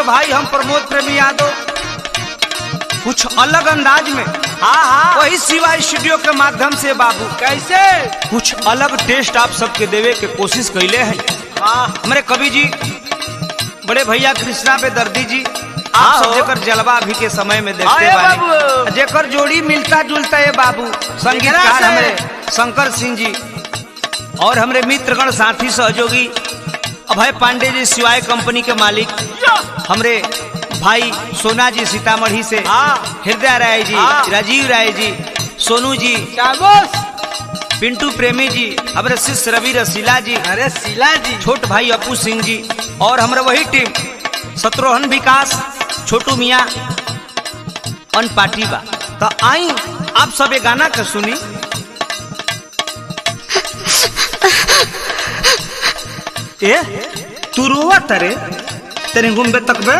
के भाई हम प्रमोद प्रेमी यादव कुछ अलग अंदाज में वही शिवा स्टूडियो के माध्यम से बाबू कैसे कुछ अलग टेस्ट आप सबके देवे के कोशिश कैले हैं। हमारे कवि जी बड़े भैया कृष्णा पे दर्दी जी आप सब जेकर जलवा अभी के समय में देखते बानी जेकर जोड़ी मिलता जुलता है बाबू संगीतकार हमारे शंकर सिंह जी और हमारे मित्रगण साथी सहयोगी अभय पांडे जी शिवाय कंपनी के मालिक हमारे भाई सोना जी सीतामढ़ी से हृदय राय जी राजीव राय जी सोनू जी पिंटू प्रेमी जी हमारे शिष्य रवि रसीला जी अरे शीला जी छोट भाई अपू सिंह जी और हमारे वही टीम शत्रुघ्न विकास छोटू मियाँ अन पार्टी बा। तो आई आप सब ये गाना के सुनी। ए तू रोवा तरे तेरे घूमबे तकबे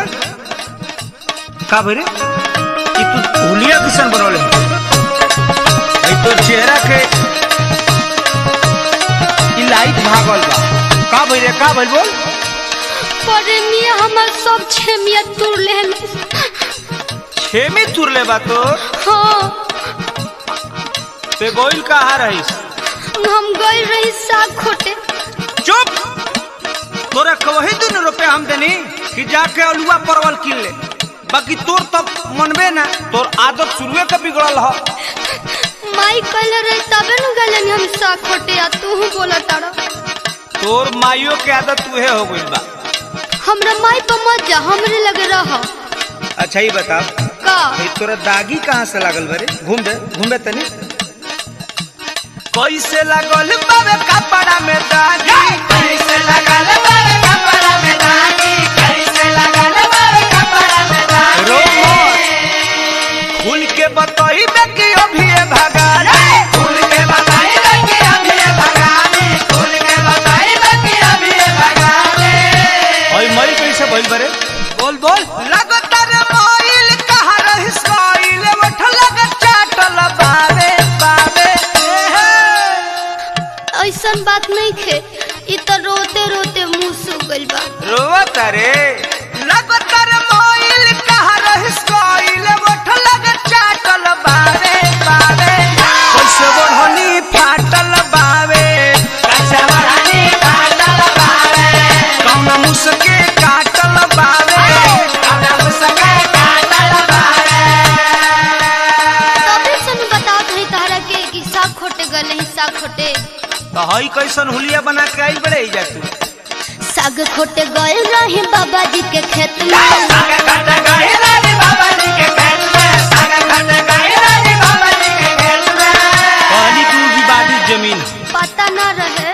का भरे कि तू होलिया किसान बनौले तो चेहरा के लाइट भागल बा का भरे का भइल बोल प्रेमिया हमर सब छेमिया तुर लेहल छेमी तुर ले बा तो हां ते गोइल कहां रहिस हम गई रही साग खोटे। चुप तोरा कवही दिन रुपए हम देनी कि जाके अलुआ परवल किन ले बाकी तोर तब मनबे ना तोर आदत शुरुए के बिगड़ल ह माई कहले रही तबे न गलन हम साग खोटे आ तू बोला तारा तोर माइयो के आदत तुहे हो गइल बा। हमरा माई पे मत जा हमरे लगे रह। अच्छा ही बता का तोरा दागी कहाँ से लागल बरे घूमबे तनी कैसे लागल बाबे कपड़ा में दागी कैसे लागल बाबे कपड़ा में दागी कैसे लागल बाबे कपड़ा में दागी रो खुल के बताई बे कि अभी भगानी खुल के बताई बे कि अभी भगानी खुल के बताई बे कि अभी भगानी ओए मई कैसे भइल बरे बोल बोल लगतर मोइल कहां रहिस कोइल उठ लग चाटल बावे बावे ऐसन बात नहीं खे इ तो रोते रोते मुंह सूख गइल बा रोवत रे लगतर मोइल कहां रहिस कोइल उठ लग चाटल बावे बावे कैसे बढ़नी फाटल बावे कैसे बढ़नी फाटल बावे कौन मुसके काटल बावे कौन मुसके काटल बावे तबे सन बतात है तारा के कि साग खोटे गले ही साग खोटे तो हई कैसन हुलिया बना के आइल बड़े जा तू साग खोटे गए रहे बाबा जी के खेत में साग खट गए रे बाबा जी के खेत में साग खट गए रे बाबा जी के खेत में कहली तू विवादित जमीन पता ना रहे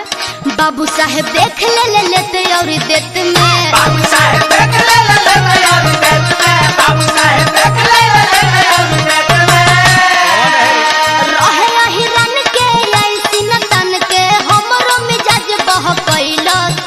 बाबू साहेब देख लेते और देत में बाबू साहेब देख लेते और देत में बाबू साहेब देख लेते और देत में रहे आही रन के ऐसी न तन के हमरो मिजाज बह कैलस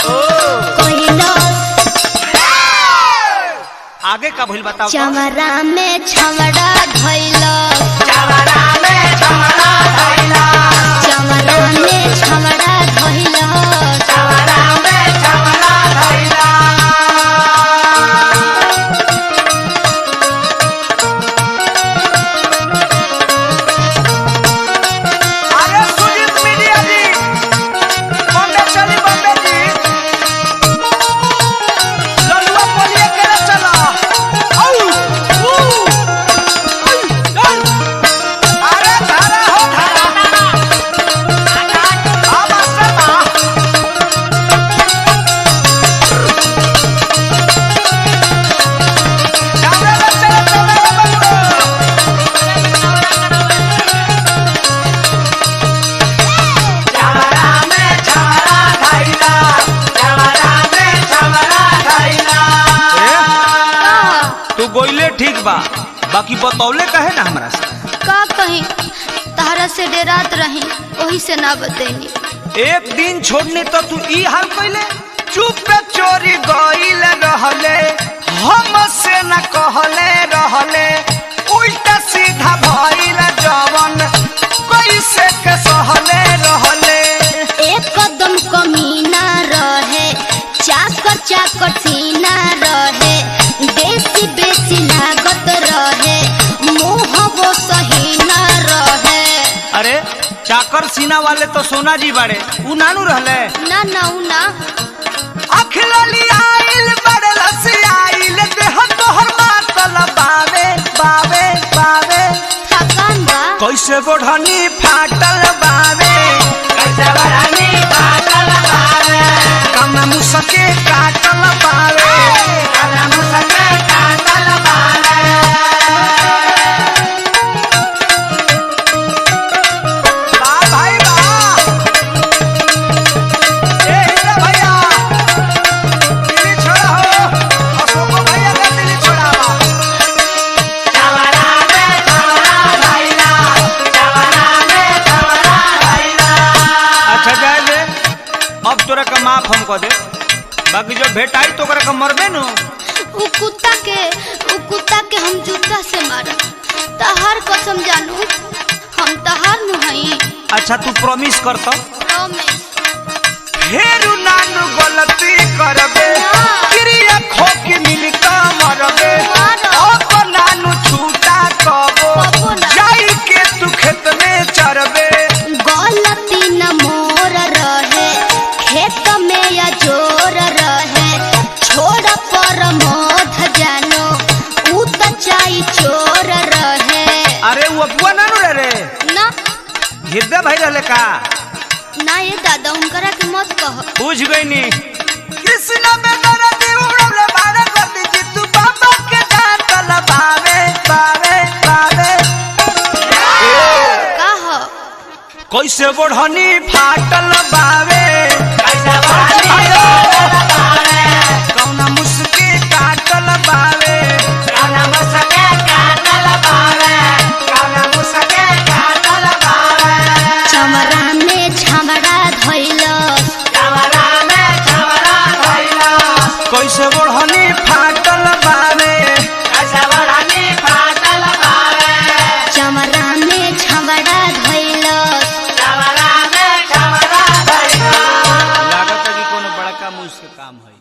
आगे का भइल बताओ चमरा में छमड़ा धइलस चमड़ा में छमड़ा धइलस चमरा में छमड़ा धइलस चमड़ा में छमड़ा धइलस अरे सुजीत मीडिया जी बॉम्बे चली बॉम्बे जी लल्लुआ बोलिए के चला अरे धारा हो धारा बाबा सदा जाने ले चले चमड़ा में छमड़ा धइला चमड़ा में छमड़ा धइला तू गोइले ठीक बा बाकी बतौले कहे ना हमरा से का कहीं तारा से डेरात रही वही से ना बतैनी एक दिन छोड़ने तो तू ई हाल कइले चुप पे चोरी गइल रहले हम से न कहले रहले उल्टा सीधा भइल जवन कैसे के सहले रहले एक कदम कमी ना रहे चाकर चाकर सीना रहे अरे चाकर सीना वाले तो सोना जी बाड़े, उ नानू रहले ना ना उ ना। अखलली आइल बड़े लसियाइल देह तोहर मातल बावे बावे बावे थकान बा। कैसे बढ़नी फाटल बावे, कैसे बढ़नी फाटल बावे, कम मुसके काटल बावे, कलम सके काटल बावे। बा भाई बा ए हिंदा भैया दिल्ली छोड़ा हो, अशोक भैया का दिल्ली छोड़ावा। चवरा में चवरा भैला, चवरा में चवरा भैला। अच्छा जाए दे, अब तोरा का माफ हम कह दे, बाकी जो भेटाई तो ओकरा का मरबे नु। उ कुत्ता के हम जूता से मारा। तहार कसम जानू हम तहार नु हई। अच्छा तू प्रॉमिस कर तो प्रॉमिस। हेरु नानु गलती करबे, क्रिया खोके मिलका मरबे, अब नानु छूटा कबो कबो ना। जाई के तू खेत में चरबे। गलती न मोर रहे, खेत में या जोर रहे, छोड़ पर मोध जानो उ त चाई चोर रहे। अरे वो अबुआ नानु रे ना हृदय भाई रहले का, ना ये दादा उनकरा के मत कह। बुझ गई नी। कृष्ण में दर्द उड़ले बाड़ा कर दी जी तू बाबा के दांतल बावे बावे बावे। का हो कैसे बढ़नी फाटल बावे, कैसे बढ़नी फाटल बावे, कौना मुस्की काटल बावे, कलम सके काटल बावे, कलम सके काटल बावे। चमरा में झमड़ा धइलस, चवरा में चवरा भैला, कैसे बढ़नी फाटल बावे, कैसे बढ़नी फाटल बावे, चमरा में झमड़ा धइलस। चवरा में चवरा भैला। लागत है कि कोनो बड़का मुझ से काम है।